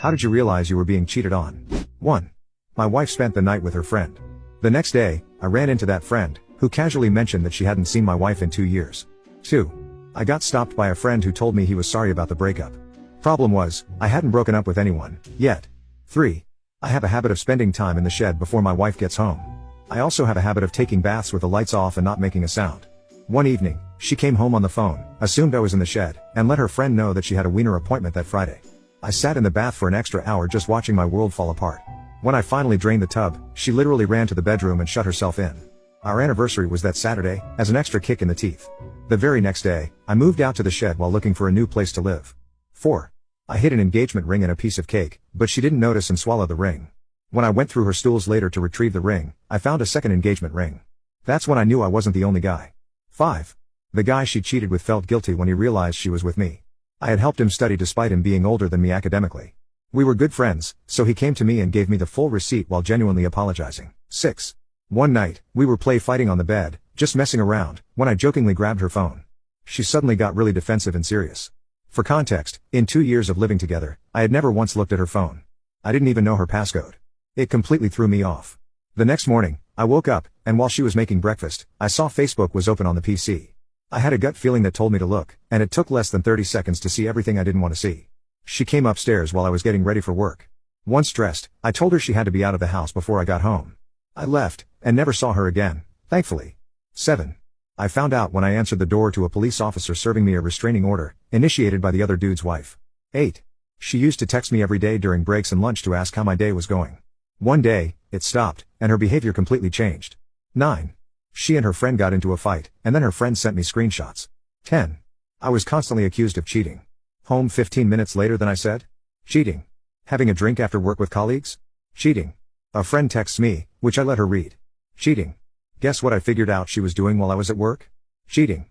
How did you realize you were being cheated on? 1. My wife spent the night with her friend. The next day, I ran into that friend, who casually mentioned that she hadn't seen my wife in 2 years. 2. I got stopped by a friend who told me he was sorry about the breakup. Problem was, I hadn't broken up with anyone, yet. 3. I have a habit of spending time in the shed before my wife gets home. I also have a habit of taking baths with the lights off and not making a sound. One evening, she came home on the phone, assumed I was in the shed, and let her friend know that she had a wiener appointment that Friday. I sat in the bath for an extra hour just watching my world fall apart. When I finally drained the tub, she literally ran to the bedroom and shut herself in. Our anniversary was that Saturday, as an extra kick in the teeth. The very next day, I moved out to the shed while looking for a new place to live. 4. I hid an engagement ring in a piece of cake, but she didn't notice and swallow the ring. When I went through her stools later to retrieve the ring, I found a second engagement ring. That's when I knew I wasn't the only guy. 5. The guy she cheated with felt guilty when he realized she was with me. I had helped him study despite him being older than me academically. We were good friends, so he came to me and gave me the full receipt while genuinely apologizing. 6. One night, we were fighting on the bed, just messing around, when I jokingly grabbed her phone. She suddenly got really defensive and serious. For context, in 2 years of living together, I had never once looked at her phone. I didn't even know her passcode. It completely threw me off. The next morning, I woke up, and while she was making breakfast, I saw Facebook was open on the PC. I had a gut feeling that told me to look, and it took less than 30 seconds to see everything I didn't want to see. She came upstairs while I was getting ready for work. Once dressed, I told her she had to be out of the house before I got home. I left, and never saw her again, thankfully. 7. I found out when I answered the door to a police officer serving me a restraining order, initiated by the other dude's wife. 8. She used to text me every day during breaks and lunch to ask how my day was going. One day, it stopped, and her behavior completely changed. 9. She and her friend got into a fight, and then her friend sent me screenshots. 10. I was constantly accused of cheating. Home 15 minutes later than I said? Cheating. Having a drink after work with colleagues? Cheating. A friend texts me, which I let her read. Cheating. Guess what I figured out she was doing while I was at work? Cheating.